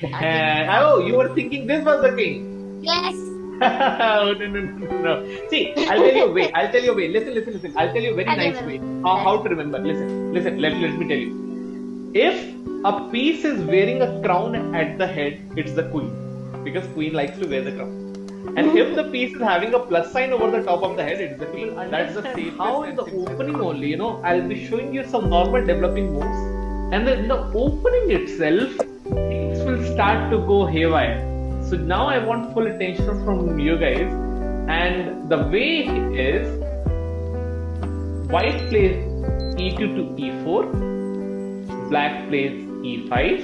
Oh, you were thinking this was the king. Yes. No. See, I'll tell you a way. Listen. I'll tell you a very nice way how to remember. Listen. Let me tell you. If a piece is wearing a crown at the head, it's the queen, because queen likes to wear the crown. And if the piece is having a plus sign over the top of the head, it's the king. That's the safest. How in the opening only, I'll be showing you some normal developing moves, and then in the opening itself, things will start to go haywire. So now I want full attention from you guys, and the way is white plays e2 to e4, black plays e5,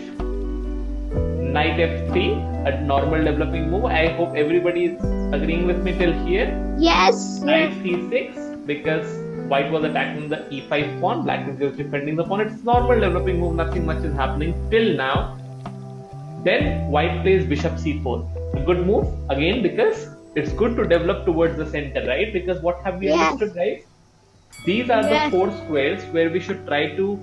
knight f3, a normal developing move. I hope everybody is agreeing with me till here. Yes. Knight c6, because white was attacking the e5 pawn, black is just defending the pawn. It's normal developing move, nothing much is happening till now. Then white plays bishop c4. A good move again, because it's good to develop towards the center, right? Because what have we understood, guys? These are the 4 squares where we should try to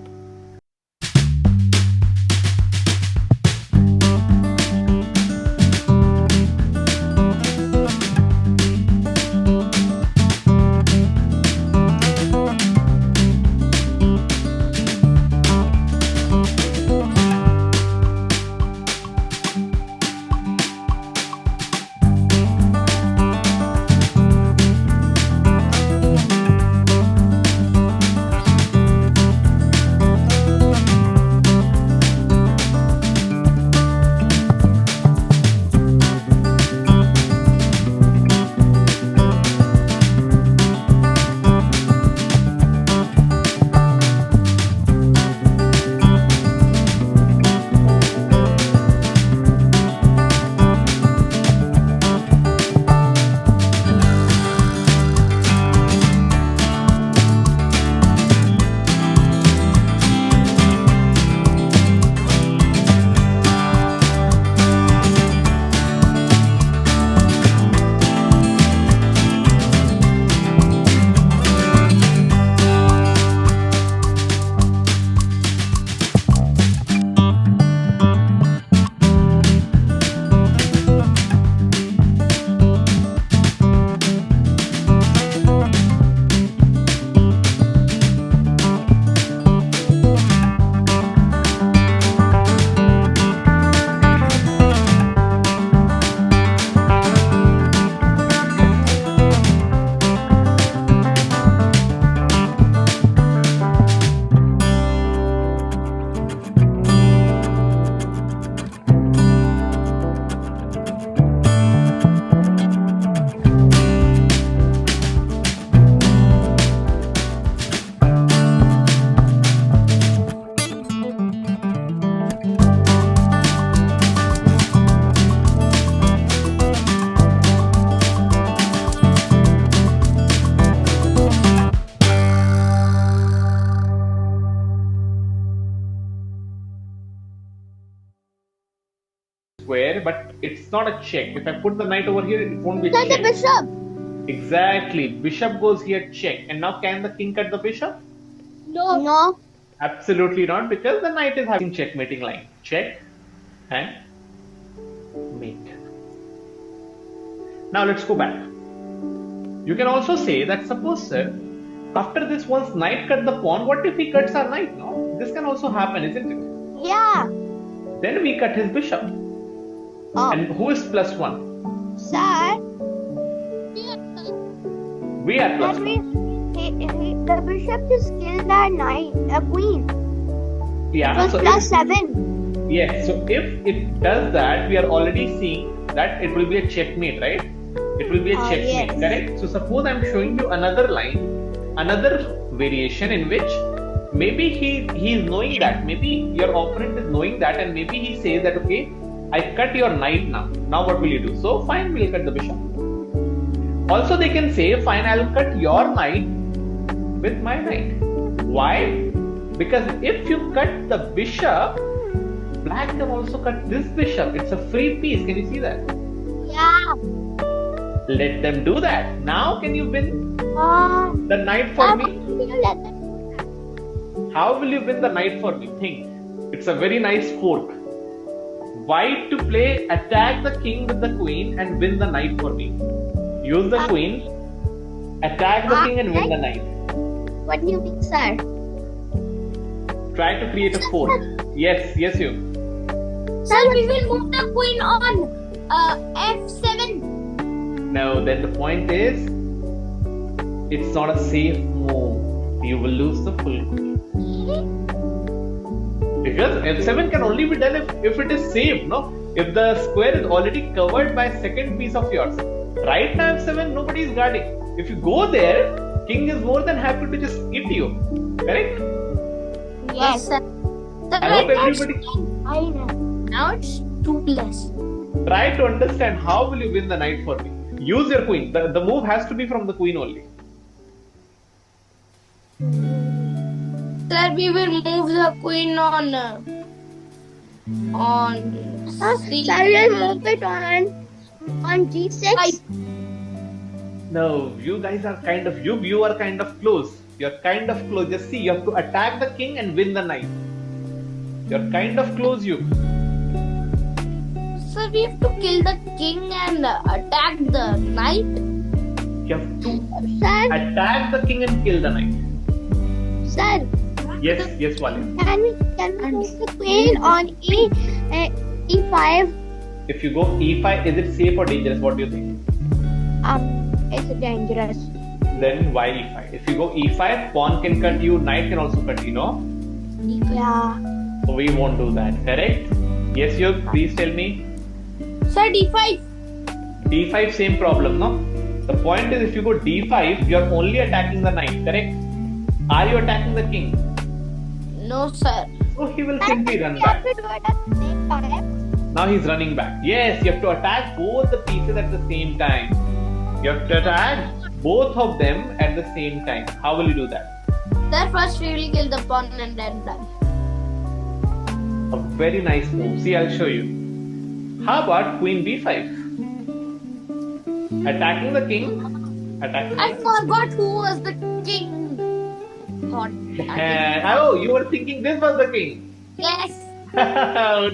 square, but it's not a check. If I put the knight over here, it won't be a check. The bishop. Exactly. Bishop goes here, check. And now can the king cut the bishop? No. Absolutely not, because the knight is having checkmating line. Check and mate. Now let's go back. You can also say that suppose, sir, after this, once knight cut the pawn, what if he cuts our knight? No, this can also happen, isn't it? Yeah. Then we cut his bishop. Oh. And who is +1? Sir. We are That +1. means the bishop just killed our knight, a queen. Yeah. It was +7. Yes. So if it does that, we are already seeing that it will be a checkmate, right? It will be a checkmate, yes. correct? So suppose I'm showing you another line, another variation in which maybe he is knowing that, maybe your opponent is knowing that, and maybe he says that, okay, I cut your knight now. Now what will you do? So fine, we'll cut the bishop. Also they can say, fine, I'll cut your knight with my knight. Why? Because if you cut the bishop, black can also cut this bishop. It's a free piece. Can you see that? Yeah. Let them do that. Now can you win the knight for me? How will you win the knight for me? Think. It's a very nice fork. White to play attack the king with the queen and win the knight for me. Use the queen, attack the king and win the knight. What do you mean, sir? Try to create a fort. Yes, you. Sir, we will move the queen on F7. No, then the point is, it's not a safe move. You will lose the full queen. Because F7 can only be done if it is safe, no? If the square is already covered by second piece of yours. Right now F7, nobody is guarding. If you go there, king is more than happy to just hit you. Correct? Yes, sir. I hope everybody I know. Now it's 2+. try to understand how will you win the knight for me. Use your queen. The move has to be from the queen only. Sir, we will move the queen on C. Sir, we'll move it on G6. No, you guys are kind of you are kind of close. You're kind of close. Just see, you have to attack the king and win the knight. You're kind of close, you. Sir, we have to kill the king and attack the knight. You have to Sir, attack the king and kill the knight. sir, Yes, Wale. can we move the queen on E5? If you go e5, is it safe or dangerous? What do you think? It's dangerous. Then why e5? If you go e5, pawn can cut you, knight can also cut you, no? Yeah. So we won't do that, correct? Yes, you. Please tell me. Sir, D5. D5, same problem, no? The point is, if you go d5, you are only attacking the knight, correct? Are you attacking the king? No, sir. So he will simply run We have back. to do it at the same time. Now he's running back. Yes, you have to attack both the pieces at the same time. You have to attack both of them at the same time. How will you do that? Sir, first we will kill the pawn and then die. A very nice move. See, I'll show you. How about queen b5? Attacking the king. Attacking I the forgot who was the king. God. Oh, you were thinking this was the king. Yes. No.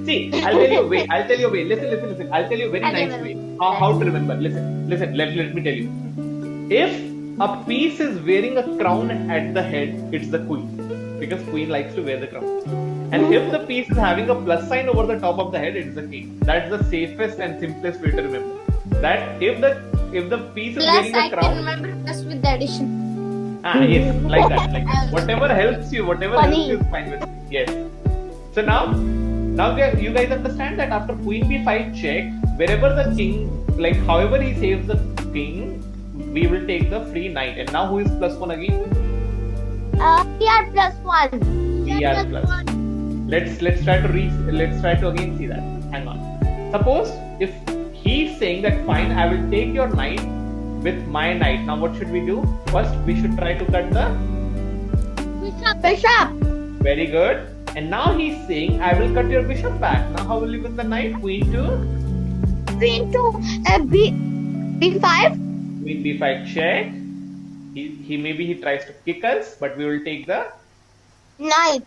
See, I'll tell you a way. Listen. I'll tell you a very nice way. How to remember. Listen. Let me tell you. If a piece is wearing a crown at the head, it's the queen. Because queen likes to wear the crown. And if the piece is having a plus sign over the top of the head, it's the king. That's the safest and simplest way to remember. That if the piece is Plus, wearing I a can crown. remember plus with the addition. Yes, like that. Whatever helps you is fine with me. Yes. So now you guys understand that after queen b5 check, wherever the king, like however he saves the king, we will take the free knight. And now who is +1 again? We are +1. We are plus. Let's try to again see that. Hang on. Suppose if he's saying that fine, I will take your knight with my knight. Now what should we do? First we should try to cut the Bishop. very good. And now he's saying I will cut your bishop back. Now how will you win the knight? Queen to Queen to B5. queen b5 check. He tries to kick us, but we will take the Knight.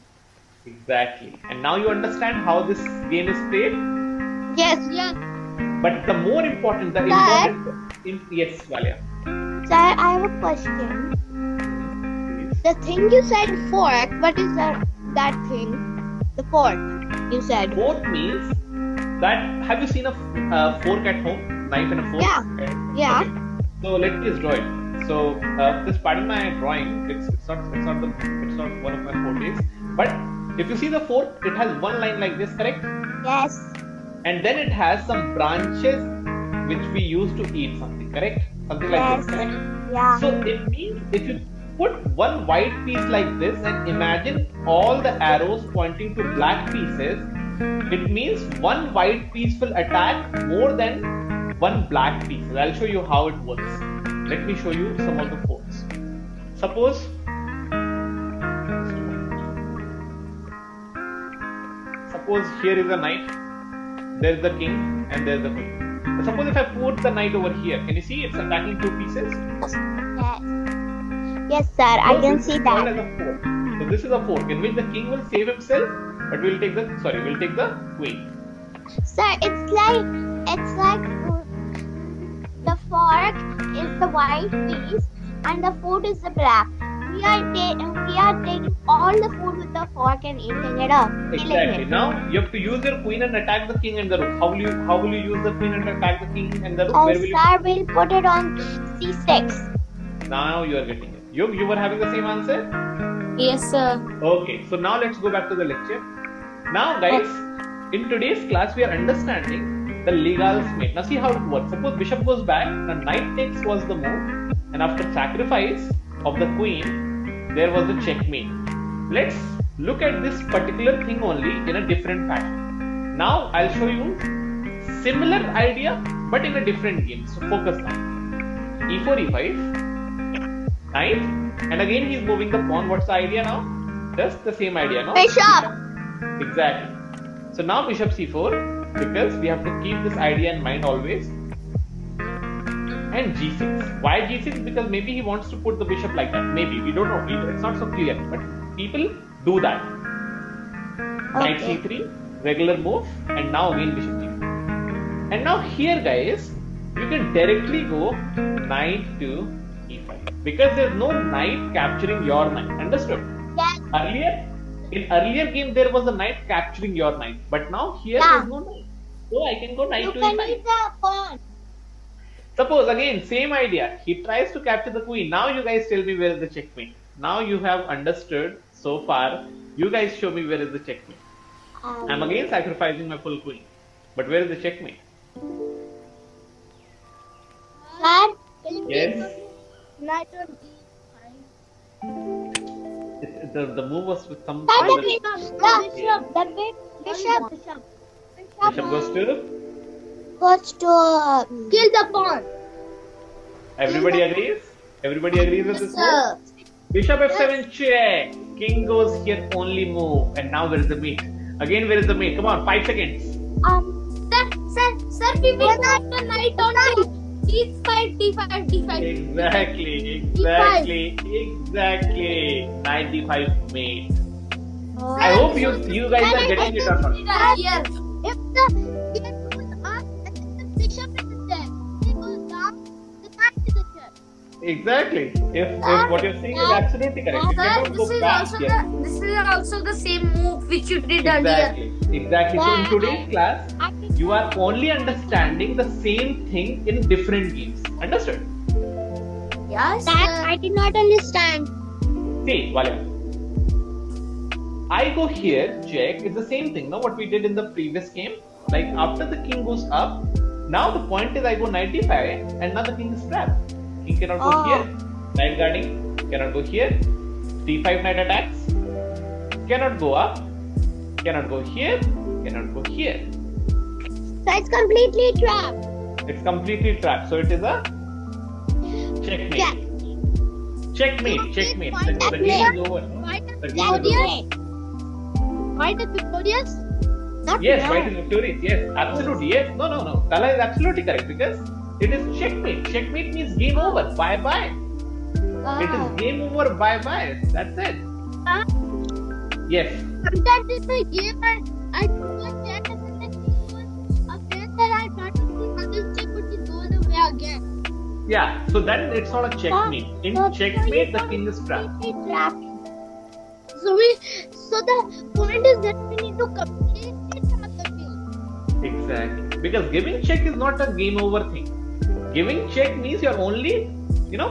exactly. And now you understand how this game is played. Yes. But the more important, yes, Valia. Sir, I have a question. The thing you said fork, what is that thing? The fork you said. Fork means that, have you seen a fork at home? Knife and a fork? Yeah. Okay. So let me just draw it. So this pardon my drawing. It's not one of my fortes. But if you see the fork, it has one line like this, correct? Yes. And then it has some branches which we use to eat something, correct? Something like this, correct? Yeah. So it means if you put one white piece like this and imagine all the arrows pointing to black pieces, it means one white piece will attack more than one black piece. I'll show you how it works. Let me show you some of the forks. Suppose here is a knight, there's the king, and there's the queen. But suppose if I put the knight over here, can you see it's attacking two pieces? Yes, sir. I can see that. As a fork. So this is a fork in which the king will save himself, but we'll take the queen. Sir, it's like the fork is the white piece and the food is the black. We are taking all the food with the fork and eating it up. Exactly. Now you have to use your queen and attack the king and the rook. How will you use the queen and attack the king and the rook? Where will you? Sir, we'll put it on c6. Now you are getting it. You were having the same answer? Yes, sir. Okay. So now let's go back to the lecture. Now, guys, in today's class we are understanding the Legall's mate. Now see how it works. Suppose bishop goes back. Now knight takes was the move, and after sacrifice of the queen, there was the checkmate. Let's look at this particular thing only in a different fashion. Now I'll show you similar idea but in a different game. So focus now. E4, E5, knight, and again he's moving the pawn. What's the idea now? Just the same idea, no? Bishop. Exactly. So now bishop c4, because we have to keep this idea in mind always. And g6. Why g6? Because maybe he wants to put the bishop like that. Maybe. We don't know. It's not so clear. But people do that. Knight c3, regular move. And now again bishop g4. And now here, guys, you can directly go knight to e5. Because there's no knight capturing your knight. Understood? Yes. In earlier game, there was a knight capturing your knight. But now here, there's no knight. So I can go knight to e5. You can use the pawn. Suppose again, same idea. He tries to capture the queen. Now you guys tell me where is the checkmate. Now you have understood so far. You guys show me where is the checkmate. I'm again sacrificing my full queen. But where is the checkmate? Sir, Yes. knight on The move was with some. bishop Bishop goes to. Kill the pawn. Everybody agrees? Everybody agrees with this Sir. move? Bishop f7 check. King goes here, only move. And now where is the mate? Again, where is the mate? Come on, 5 seconds. Sir, we will put the knight on d5, d5, d5. Exactly. Knight d5 mate. I hope you guys are getting it or not. Yes. If the king goes up and the bishop is there, he goes down, the knight is there. Exactly. If what you're saying is absolutely correct. You Sir, cannot go back here. this is also the same move which you did earlier. Exactly. So in today's class, you are only understanding the same thing in different games. Understood? Yes. That I did not understand. See, Valia. I go here, check. It's the same thing, no? What we did in the previous game. Like after the king goes up, now the point is I go knight d5 and now the king is trapped. King cannot go here. Knight guarding cannot go here. d5 knight attacks. Cannot go up. Cannot go here. Cannot go here. So it's completely trapped. It's completely trapped. So it is a checkmate. Yeah. Checkmate. The game is over. The game is over. White is victorious? Not Yes, now. white is victorious. Yes, absolutely. Yes. No. Kala is absolutely correct because it is checkmate. Checkmate means game over. Bye. It is game over. Bye. That's it. Yes. Sometimes it's a game and I do not check and then the king was again that I thought the other check but it goes away again. Yeah. So then it's not a checkmate. In checkmate, the king is trapped. So the point is that we need to completely trap the king. Exactly. Because giving check is not a game over thing. Giving check means you're only,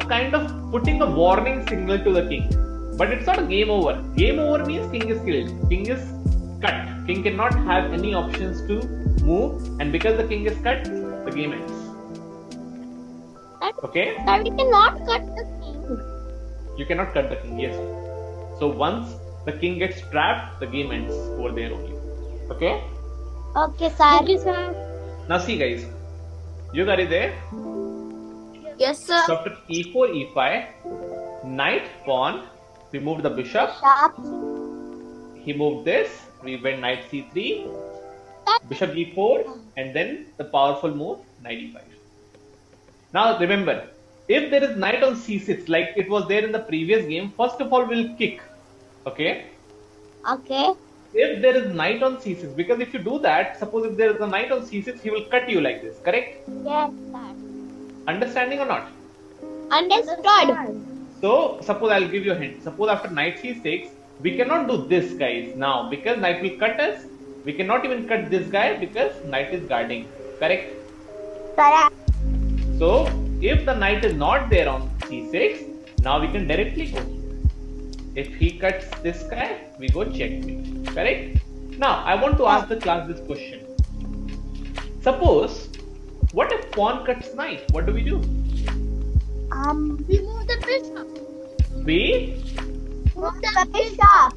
kind of putting a warning signal to the king. But it's not a game over. Game over means king is killed. King is cut. King cannot have any options to move. And because the king is cut, the game ends. Okay? That we cannot cut the king. You cannot cut the king, yes. So once the king gets trapped, the game ends over there only. Okay? Okay, sir. Now see guys. You got it there? Yes, sir. So after e4, e5, knight, pawn, we moved the bishop. He moved this. We went knight c3, bishop g4, and then the powerful move, knight e5. Now remember, if there is knight on c6, like it was there in the previous game, first of all we'll kick. Okay? Okay. if there is knight on c6, because if you do that, suppose if there is a knight on c6, he will cut you like this, correct? Yes, sir. Understanding or not? Understood. So, suppose I'll give you a hint. Suppose after knight c6, we cannot do this, guys, now, because knight will cut us. We cannot even cut this guy because knight is guarding, correct? Correct. So, if the knight is not there on c6, now we can directly go. If he cuts this guy, we go checkmate, correct? Now, I want to ask the class this question. Suppose, what if pawn cuts knight? What do? We move the bishop. We Move the bishop.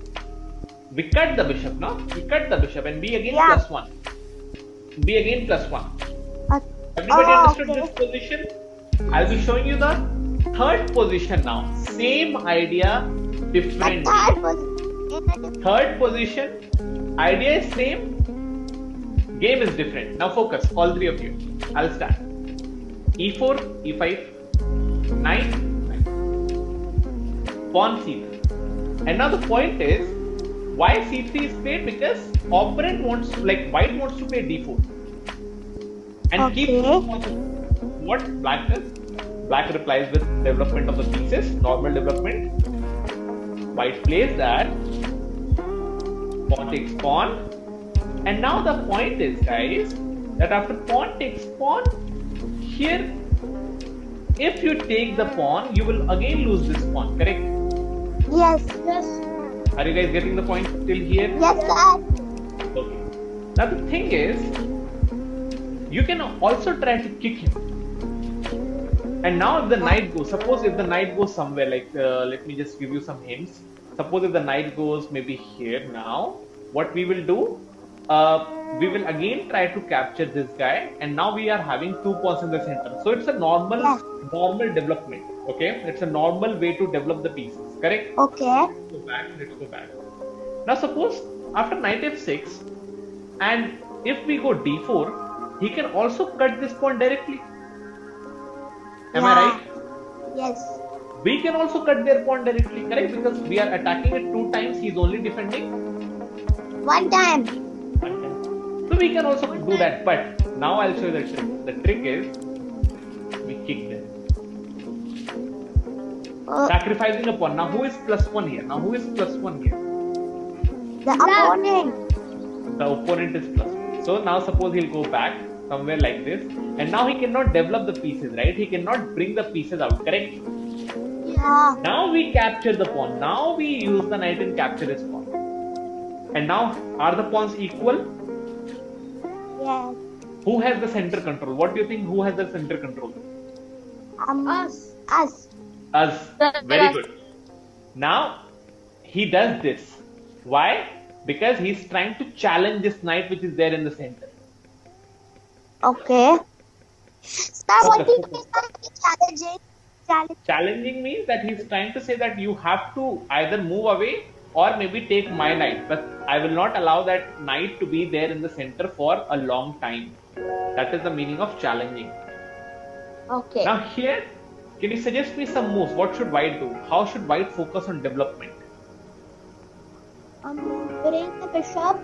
cut the bishop, no? We cut the bishop and b again Yeah. +1. B again +1. Everybody understood this position? I'll be showing you the third position now. Same idea, different. Third position, idea is same, game is different. Now focus, all three of you. I'll start. E4, E5, knight, pawn C3. And now the point is, why C3 is played? Because opponent wants, like white wants to play D4. And keep what black does? Black replies with development of the pieces, normal development. White plays that, pawn takes pawn. And now the point is, guys, that after pawn takes pawn, here, if you take the pawn, you will again lose this pawn, correct? Yes. Are you guys getting the point till here? Yes, sir. Okay. Now the thing is, you can also try to kick him. And now if the knight goes, suppose if the knight goes somewhere, like let me just give you some hints. Suppose if the knight goes maybe here now, what we will do, we will again try to capture this guy, and now we are having 2 pawns in the center. So it's a normal development, okay? It's a normal way to develop the pieces, correct? Okay. Let's go back. Now suppose after knight f6, and if we go d4, he can also cut this pawn directly. Am I right? Yes. We can also cut their pawn directly, correct? Because we are attacking it 2 times, he is only defending 1 time. 1 time. So we can also do that, but now I'll show you the trick. The trick is, we kick them. Sacrificing a pawn. Now who is +1 here? Now who is +1 here? The opponent. The opponent is +1. So now suppose he'll go back somewhere like this, and now he cannot develop the pieces, right? He cannot bring the pieces out, correct? Yeah. Now we capture the pawn. Now we use the knight and capture his pawn. And now, are the pawns equal? Yes. Who has the center control? What do you think? Who has the center control? Us. Us. Very good. Now, he does this. Why? Because he's trying to challenge this knight which is there in the center. Okay. Sir, what do you mean by challenging? Challenging means that he's trying to say that you have to either move away or maybe take my knight, but I will not allow that knight to be there in the center for a long time. That is the meaning of challenging. Okay. Now here, can you suggest me some moves? What should white do? How should white focus on development? Bring the bishop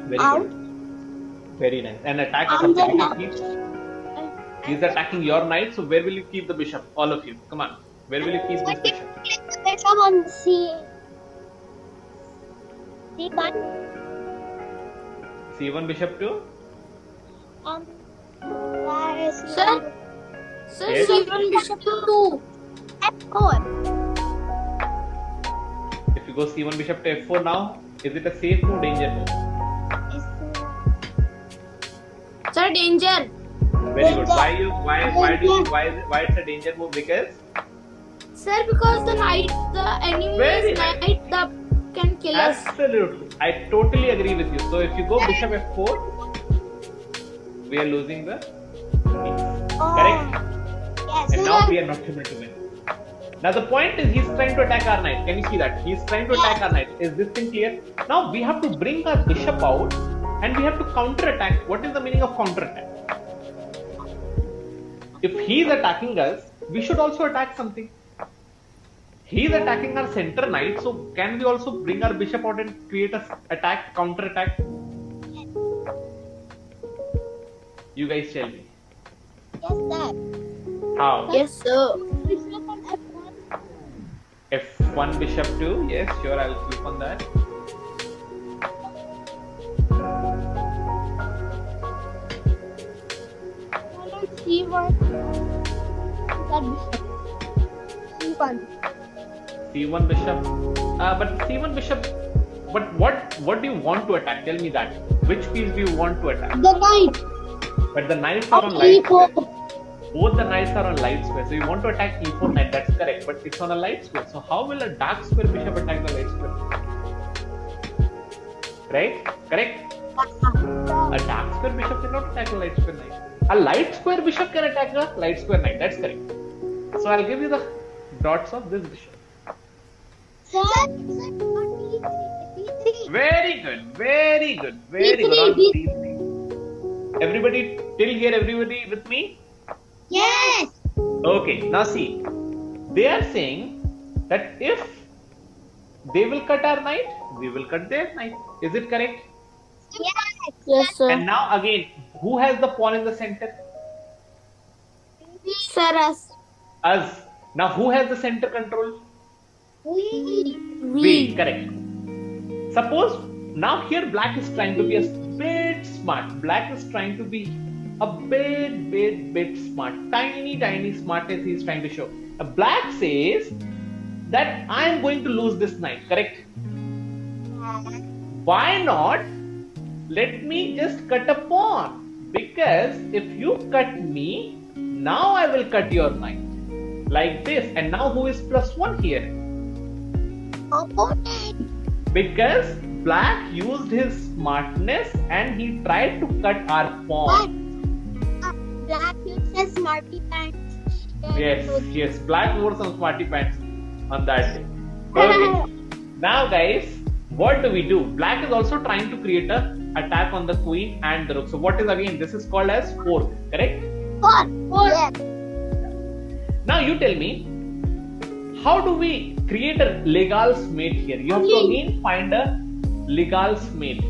Very out. good. Very nice. And attack something. He's attacking your knight, so where will you keep the bishop? All of you. Come on. Where will you keep this bishop? The bishop on C1. C1 bishop 2? Where is Sir? Sir, Yes. C1 bishop to 2. F4. If you go C1 bishop to F4 now, is it a safe move, danger move? Sir, danger. Very good. Why it's a danger move? Because Sir, because the enemy Very knight nice. can kill us. absolutely, I totally agree with you. So if you go bishop F4, we are losing the piece. Correct? Yes. And now we are not able to win. Now the point is, he's trying to attack our knight. Can you see that? He's trying to attack our knight. Is this thing clear? Now we have to bring our bishop out and we have to counter attack. What is the meaning of counter attack? If he is attacking us, we should also attack something. He's attacking our center knight, so can we also bring our bishop out and create a attack, counter attack? You guys tell me. Yes, sir. How? Yes, sir. Bishop on F1. F1 bishop 2. Yes, sure, I'll click on that. C1. That bishop. C1. C1 bishop. But C1 bishop. But what do you want to attack? Tell me that. Which piece do you want to attack? The knight. But the knights are on light E4. square. Both the knights are on light square. So you want to attack E4 knight. That's correct. But it's on a light square. So how will a dark square bishop attack the light square? Right? Correct? A dark square bishop cannot attack a light square knight. A light square bishop can attack a light square knight. That's correct. So I'll give you the dots of this bishop. Sir, Very good. Very good. Very good. On D3. Everybody, till here, everybody with me? yes. Okay. Now see, they are saying that if they will cut our knight, we will cut their knight. Is it correct? Yes. Yes, sir. And now again, who has the pawn in the center? Sir, us. Us. Now who has the center control? We. Correct. Suppose now here black is trying to be a bit smart. Black is trying to be a bit smart. Tiny smartness he is trying to show. Black says that I am going to lose this knight. Correct? Why not? Let me just cut a pawn. Because if you cut me, now I will cut your knight. Like this. And now who is +1 here? Opponent. Because black used his smartness and he tried to cut our pawn. Black uses smarty pants. Yes. Black wore some smarty pants on that day. Okay. Now guys, what do we do? Black is also trying to create a attack on the queen and the rook. So what is again? This is called as fork. Correct? Four. Yes. Now you tell me, how do we create a Legall's mate here? You have to again find a Legall's mate.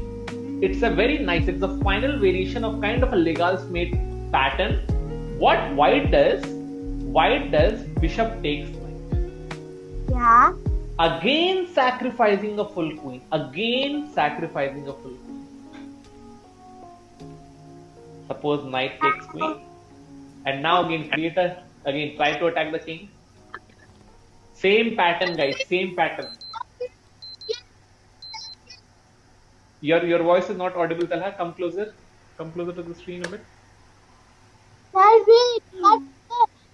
It's a very nice, it's a final variation of kind of a Legall's mate pattern. What white does bishop takes knight. Yeah. Again sacrificing a full queen. Suppose knight takes queen. And now again try to attack the king. Same pattern, guys. Same pattern. Your voice is not audible, Talha. Come closer. Come closer to the screen a bit. Sir, we cut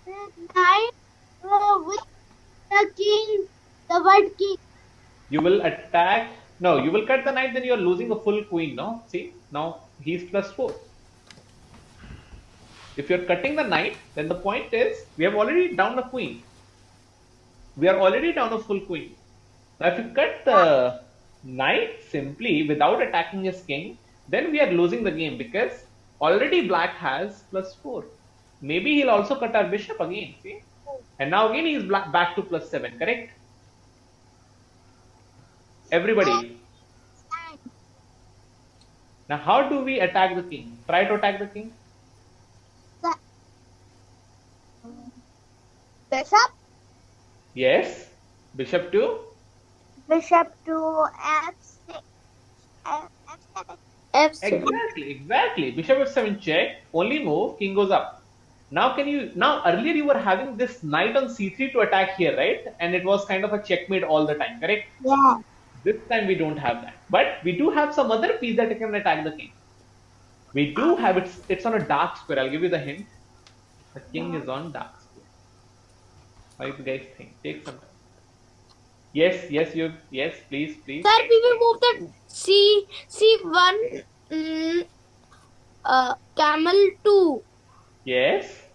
the knight with the king, the white king. You will attack. No, you will cut the knight. Then you are losing a full queen. No, see now he's +4. If you are cutting the knight, then the point is we have already down a queen. We are already down a full queen. Now if you cut the knight simply without attacking his king, then we are losing the game because already black has +4. Maybe he'll also cut our bishop again. See? And now again he is back to +7. Correct? Everybody. Now how do we attack the king? Try to attack the king. Bishop. Yes. Bishop to Bishop to F6. F7. F6. Exactly. Bishop F7 check. Only move. King goes up. Now earlier you were having this knight on C3 to attack here, right? And it was kind of a checkmate all the time, correct? Yeah. This time we don't have that. But we do have some other piece that can attack the king. We do have it's on a dark square. I'll give you the hint. The king is on dark square. What do you guys think? Take some time. Yes, please. Sir, we will move the C1 camel to Yes.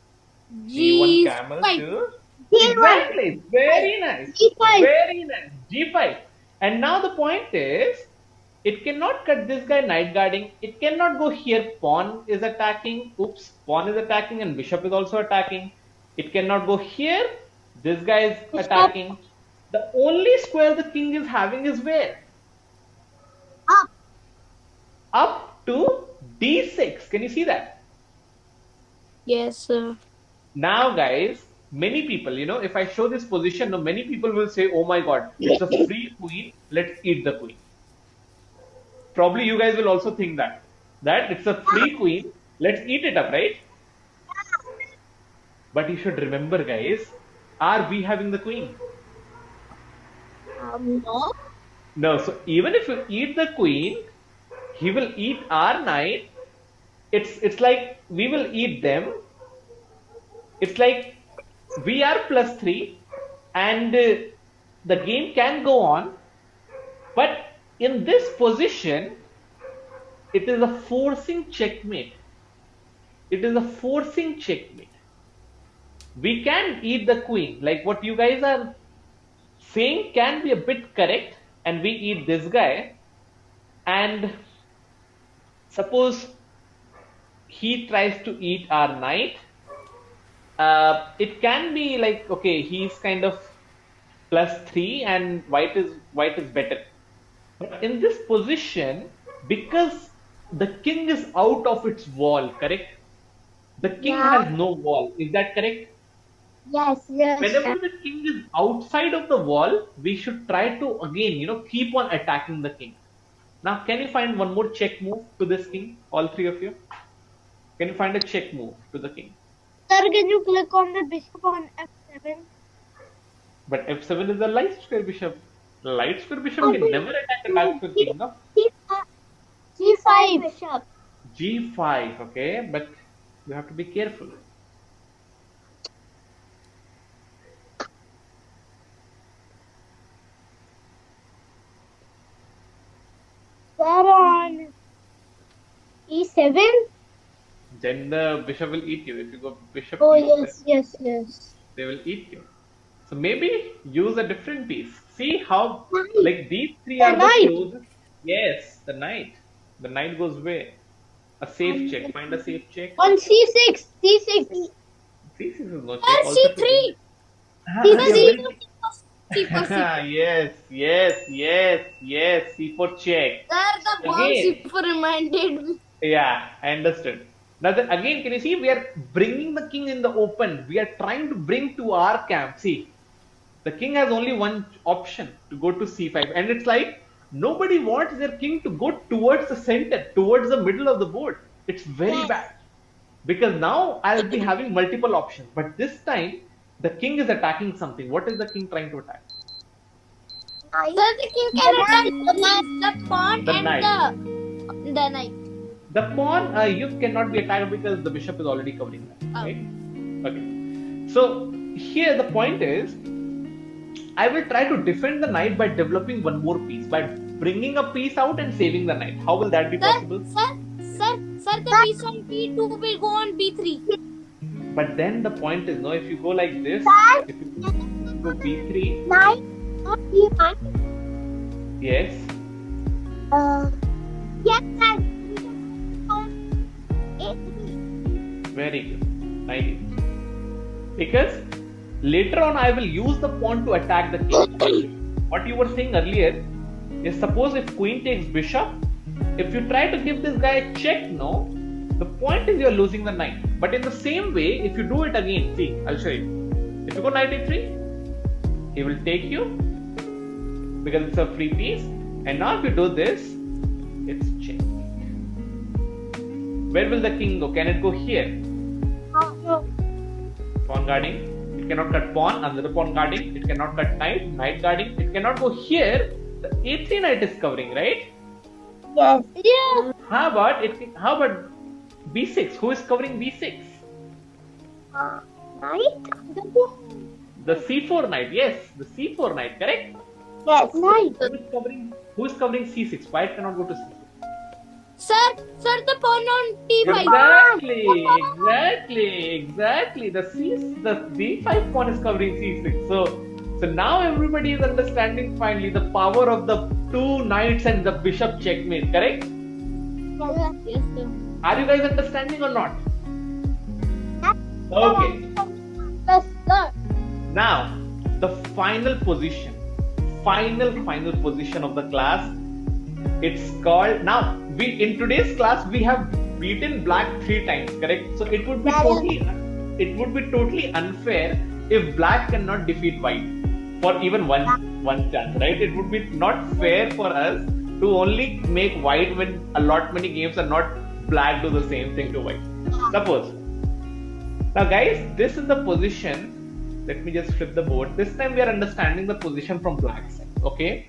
G5. C1 camel to exactly. Very nice. G5. Very nice. G5. And now the point is, it cannot cut this guy knight guarding. It cannot go here. Pawn is attacking. Oops. Pawn is attacking and bishop is also attacking. It cannot go here. This guy is attacking. The only square the king is having is where? Up. Up to d6. Can you see that? Yes, sir. Now, guys, many people, if I show this position, now many people will say, oh my god, it's a free queen, let's eat the queen. Probably you guys will also think that it's a free queen, let's eat it up, right? But you should remember, guys, are we having the queen? No. No, so even if you eat the queen, he will eat our knight. It's like we will eat them. It's like we are +3 and the game can go on. But in this position, it is a forcing checkmate. It is a forcing checkmate. We can eat the queen. Like what you guys are saying can be a bit correct, and we eat this guy. And suppose he tries to eat our knight. It can be like, okay, he's kind of +3 and white is better. But in this position, because the king is out of its wall, correct? The king has no wall. Is that correct? Yes. Whenever the king is outside of the wall, we should try to again, keep on attacking the king. Now, can you find one more check move to this king? All three of you? Can you find a check move to the king? Sir, can you click on the bishop on F7? But F7 is a light square bishop. The light square bishop can never attack a dark square king, no? G5 bishop. G5, okay, but you have to be careful. Sir, on E7? Then the bishop will eat you. If you go bishop Oh, E7, yes. they will eat you. So maybe use a different piece. See how, like these three are the closest. Yes, the knight. The knight goes where? A safe check. Find a safe check. On C6. C6. C6 is not Sir, check. Also C3. Yes. C4 check. Sir, the pawn Again. C4 reminded me. Yeah, I understood. Now then again, can you see we are bringing the king in the open. We are trying to bring to our camp. See, the king has only one option to go to C5, and it's like nobody wants their king to go towards the center, towards the middle of the board. It's very bad because now I'll be having multiple options, but this time the king is attacking something. What is the king trying to attack? Sir, the king can attack the pawn The and knight. the knight. The pawn you cannot be attacked because the bishop is already covering that. Right? Okay. So here the point is, I will try to defend the knight by developing one more piece, by bringing a piece out and saving the knight. How will that be possible? Sir, the piece on B2 will go on B3. But then the point is, no, if you go like this, if you go B3, Knight, not B1. yes, Yes, sir. A3. very good, knight E3. Because later on I will use the pawn to attack the king. What you were saying earlier is, suppose if queen takes bishop, if you try to give this guy a check, no, the point is you're losing the knight. But in the same way, if you do it again, see, I'll show you. If you go knight A3, he will take you because it's a free piece. And now if you do this, it's check. Where will the king go? Can it go here? No. Pawn guarding. It cannot cut pawn. Another pawn guarding. It cannot cut knight. Knight guarding. It cannot go here. The A3 knight is covering, right? Yes. Yeah. How about B6? Who is covering B6? Knight? The C4 knight. Yes, the C4 knight. Correct. Yes. Knight. Who is covering C6? White cannot go to C6. Sir, the pawn on D5. Exactly. The B5 pawn is covering C6. So now everybody is understanding finally the power of the two knights and the bishop checkmate. Correct? Yes, sir. Are you guys understanding or not? Okay. Yes, sir. Now, the final position. final position of the class. It's called, now in today's class we have beaten black 3 times, correct? So it would be totally unfair if black cannot defeat white for even one chance, right? It would be not fair for us to only make white when a lot many games are not black do the same thing to white. Suppose. Now guys, this is the position. Let me just flip the board. This time we are understanding the position from black side. Okay.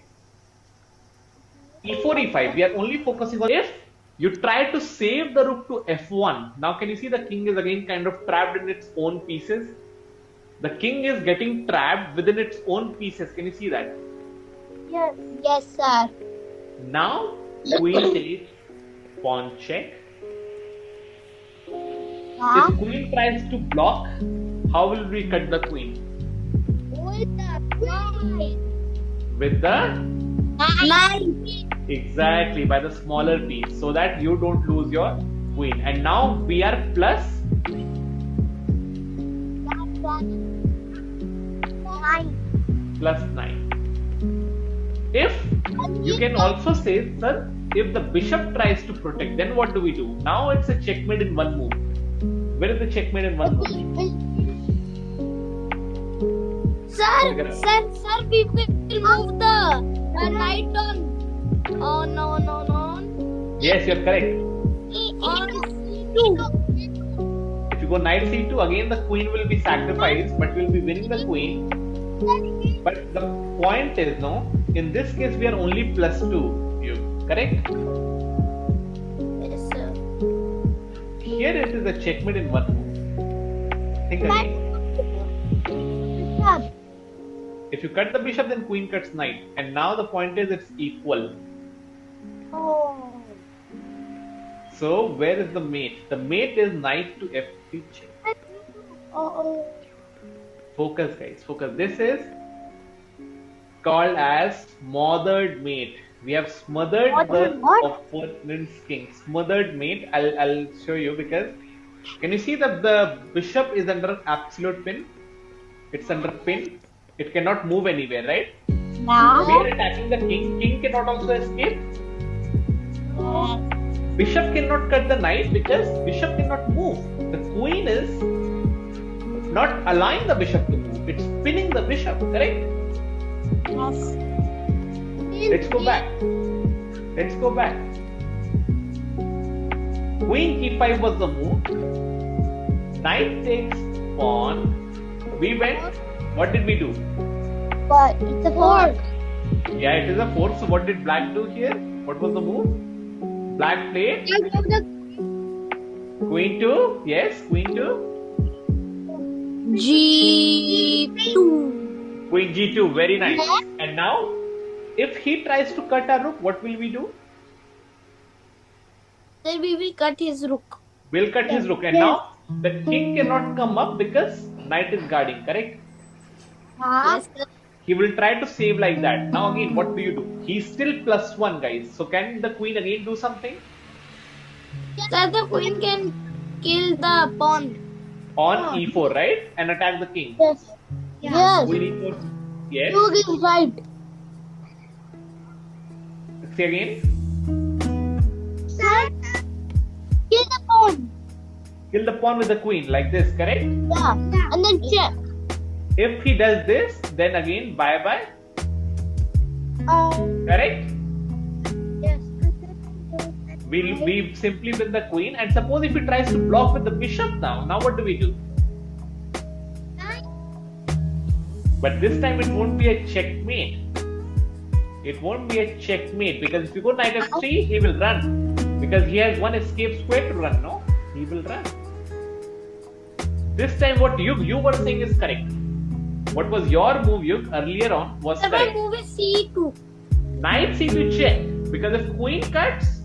E4, E5. We are only focusing on if you try to save the rook to F1. Now can you see the king is again kind of trapped in its own pieces? The king is getting trapped within its own pieces. Can you see that? Yes. Yes, sir. Now queen takes pawn check. If queen tries to block, how will we cut the queen? With the queen. With the Nine. exactly, by the smaller piece, so that you don't lose your queen. And now we are plus 9. If you can also say, sir, if the bishop tries to protect, then what do we do? Now it's a checkmate in one move. Where is the checkmate in one move? Sir, we will move the knight on. Oh no. Yes, you're correct. On C2. If you go knight c2, again the queen will be sacrificed, but we'll be winning the queen. But the point is, no, in this case we are only plus 2. You correct? Yes, sir. Here it is a checkmate in one move. Think again. If you cut the bishop, then queen cuts knight. And now the point is it's equal. Oh. So where is the mate? The mate is knight to f3 check. Oh. Focus guys, focus. This is called as smothered mate. We have smothered the opponent's king. Smothered mate. I'll show you, because can you see that the bishop is under absolute pin? It's under pin. It cannot move anywhere, right? Now. We are attacking the king. King cannot also escape. Bishop cannot cut the knight because bishop cannot move. The queen is not allowing the bishop to move. It's pinning the bishop, correct? Yes. Let's go back. Queen e5 was the move. Knight takes pawn. We went. What did we do? But it's a 4. Yeah, it is a 4. So what did black do here? What was the move? Black played queen 2. Yes, queen 2. G2. Queen g2. Very nice. And now, if he tries to cut our rook, what will we do? Then we will cut his rook. We'll cut his rook. And now, the king cannot come up because knight is guarding, correct? Yes, sir. He will try to save like that. Now again, what do you do? He's still plus 1, guys. So can the queen again do something? Sir, the queen can kill the pawn. On e4, right? And attack the king. Yes. Yes. Queen e4. Yes. You give right. Say again. Sir, kill the pawn. Kill the pawn with the queen, like this, correct? Yeah. And then check. If he does this, then again, bye-bye. Correct? Yes. We simply win the queen. And suppose if he tries to block with the bishop now what do we do? But this time it won't be a checkmate. It won't be a checkmate, because if you go knight f3, he will run. Because he has one escape square to run, no? He will run. This time what you were saying is correct. What was your move, Yug, earlier on was Sir, correct. my move is C2. Knight c2 check. Because if queen cuts,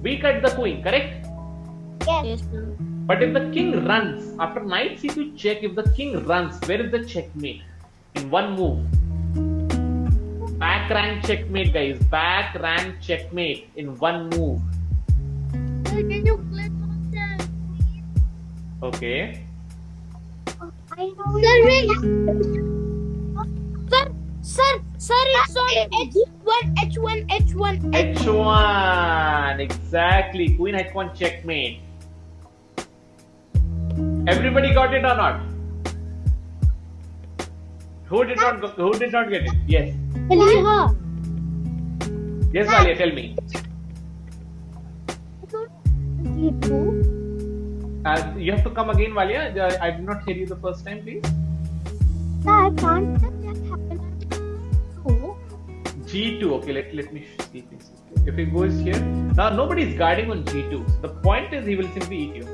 we cut the queen, correct? Yes, sir. But if the king runs, after knight c2 check, if the king runs, where is the checkmate? In one move. Back rank checkmate, guys. Back rank checkmate in one move. Sir, can you click on that? Okay. I know. Sir, wait. Sir, Sir, it's on H1. H1. Exactly. Queen H1 checkmate. Everybody got it or not? Who did not get it? Yes. Yes, Valia, tell me. You have to come again, Valia. I did not hear you the first time, please. I can't that happen. G2. Okay, let me see this. If it goes here, now nobody is guarding on G2. The point is he will simply eat you.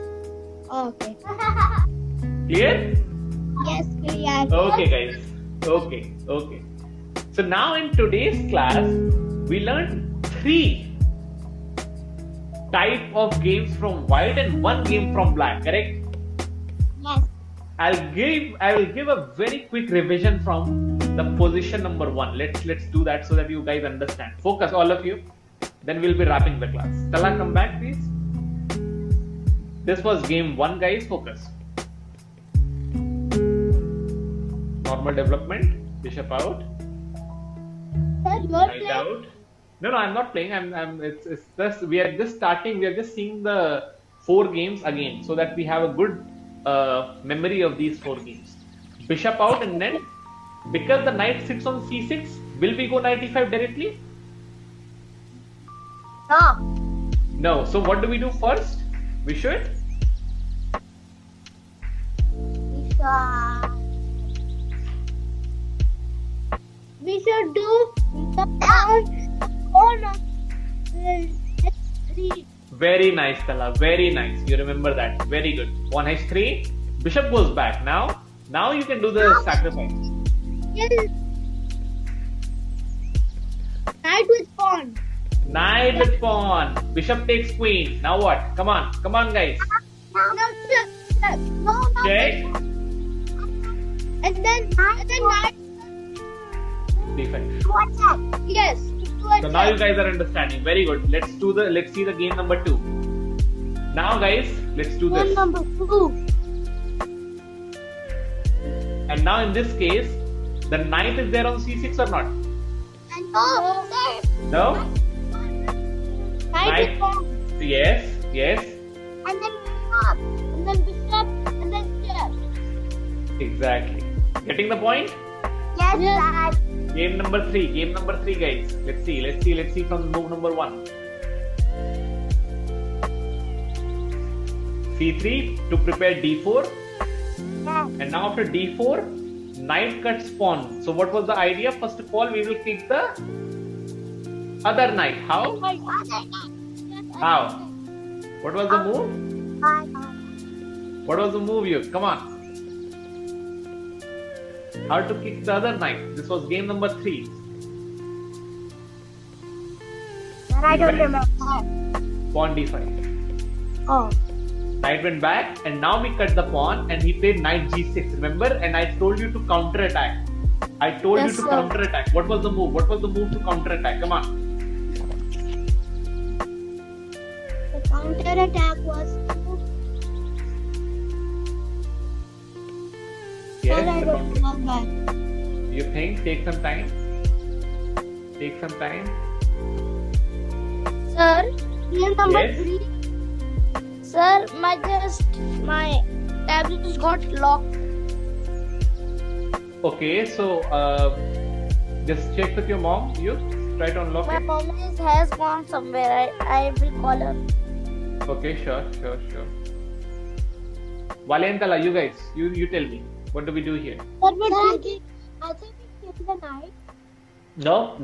Okay. Clear? Yes, clear. Okay, guys. Okay. So now in today's class, we learned 3 type of games from white and 1 game from black. Correct? Yes. I will give a very quick revision from the position number 1. Let's do that so that you guys understand. Focus, all of you. Then we'll be wrapping the class. Tala, come back, please. This was game 1, guys. Focus. Normal development. Bishop out. Sir, you're Knight playing? out. No, I'm not playing. It's just we are just starting. We are just seeing the 4 games again, so that we have a good memory of these 4 games. Bishop out, and then because the knight sits on c6, will we go knight e5 directly? No. No. So what do we do first? We should. We should do the pawn on H3. Very nice, Tala. Very nice. You remember that. Very good. Pawn h3. Bishop goes back. Now you can do the sacrifice. Yes. Knight with pawn. Knight with pawn. Bishop takes queen. Now what? Come on, guys. No. Check. And then knight. D5. What's up? Yes. So now you guys are understanding. Very good. Let's see the game number 2. Now guys, let's do this. Number 2. And now in this case, the knight is there on c6 or not? No, sir. No? Knight with pawn. Yes. And then up. And then bishop. And then bishop. Exactly. Getting the point? Yes, Dad. Game number 3, guys. Let's see from move number 1. C3 to prepare D4. Yes. And now after D4, knight cuts pawn. So what was the idea? First of all, we will kick the other knight. How? How? What was the move? What was the move, you? Come on. How to kick the other knight? This was game number 3. I don't remember. Pawn D5. Oh. Knight went back, and now we cut the pawn, and he played knight G6. Remember? And I told you to counter attack. Counter attack. What was the move? To counter attack? Come on. The counter attack was. Yes. I The don't counter. remember. You think? Take some time. Sir, Number Yes. 3. sir, my tablet just got locked. Okay, so just check with your mom. You try to unlock My it. mom has gone somewhere. I will call her. Okay, sure. Valentala, you guys, you tell me. What do we do here? I think we killed the knight. No,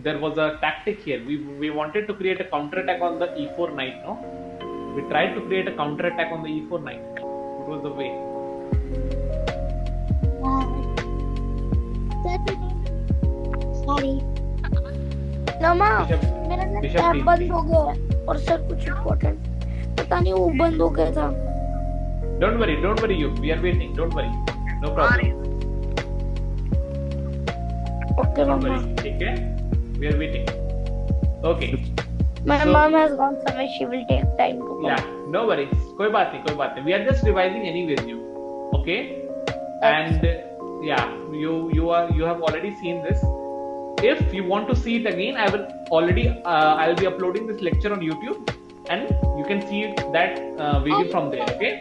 there was a tactic here. We wanted to create a counter attack on the e4 knight, no? We tried to create a counter attack on the e4 knight. It was the way. Sorry. No, माँ Bishop- मेरा ना Bishop tab D3. बंद हो गया है और sir कुछ important पता नहीं वो बंद हो गया था. Don't worry, you. We are waiting. Don't worry. No problem. Okay, Don't mama. worry. Okay? We are waiting. Okay. My So- mom has gone somewhere. She will take time to come. Yeah, no worries. कोई बात नहीं. We are just revising anyways, you. Okay? And yeah, you have already seen this. if you want to see it again, I will already I'll be uploading this lecture on YouTube, and you can see that video from there. Okay.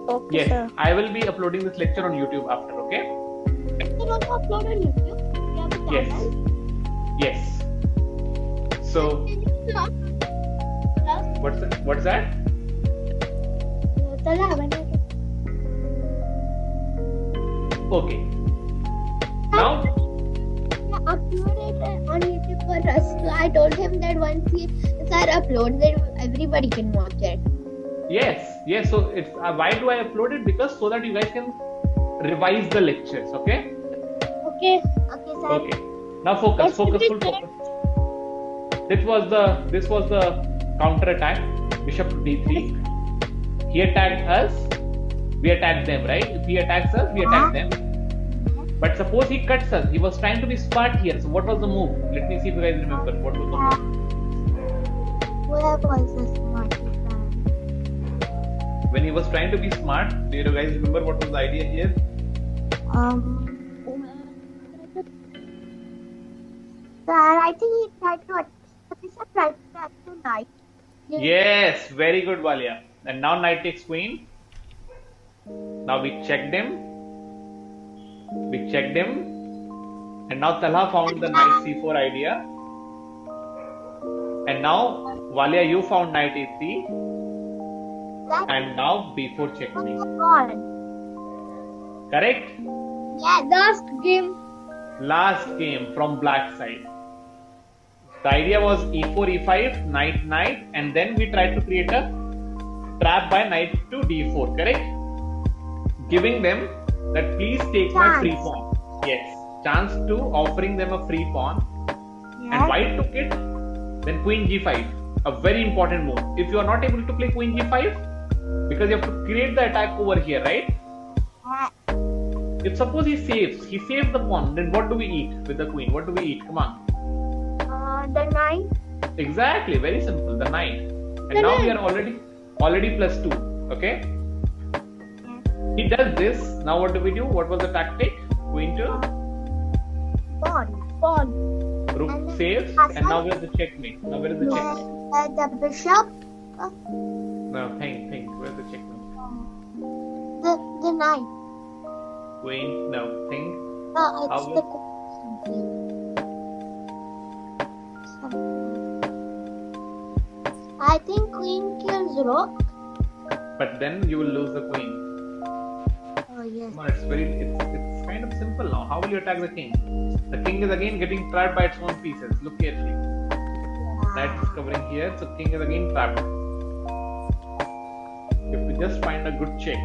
Okay, Yes, sir. I will be uploading this lecture on YouTube after. Okay. You want to upload on YouTube? You have a Yes. channel? Yes. So what's that? What's that? चला मैंने Okay. Now. uploaded it on YouTube for us. So I told him that once he uploads it, everybody can watch it. Yes. So it's why do I upload it? Because so that you guys can revise the lectures. Okay. Okay, sir. Okay. Now focus. Full focus. This was the counter attack. Bishop to d3. He attacked us. We attacked them. Right? If he attacks us, we attack them. But suppose he cuts us. He was trying to be smart here. So what was the move? Let me see if you guys remember. What was the move? Where was this smart plan? When he was trying to be smart, do you guys remember what was the idea here? Sir, I think he tried to attack the knight. Yes, very good, Valia. And now knight takes queen. Now we checked him. And now Talha found the knight c4 idea. And now Valia, you found knight a3. And now b4 checkmate. Correct? Yeah, Last game from black side. The idea was e4, e5, knight, and then we tried to create a trap by knight to d4, correct? Giving them that please take my free pawn. Yes, chance to offering them a free pawn. Yeah. And white took it, then queen g5, a very important move. If you are not able to play queen g5, because you have to create the attack over here, right? If suppose he saves the pawn, then what do we eat with the queen? What do we eat? Come on. The knight. Exactly, very simple, the knight. And now we are already +2, okay? He does this, now what do we do? What was the tactic? Queen to Pawn. rook saves, and now where is the checkmate? Now where is the checkmate? The bishop. No, think, where is the checkmate? The knight. Queen, no, think. It's How the I think queen kills rook. But then you will lose the queen. Oh yes. Come on, it's kind of simple now. How will you attack the king? The king is again getting trapped by its own pieces. Look carefully. Knight is covering here, so king is again trapped. If we just find a good check.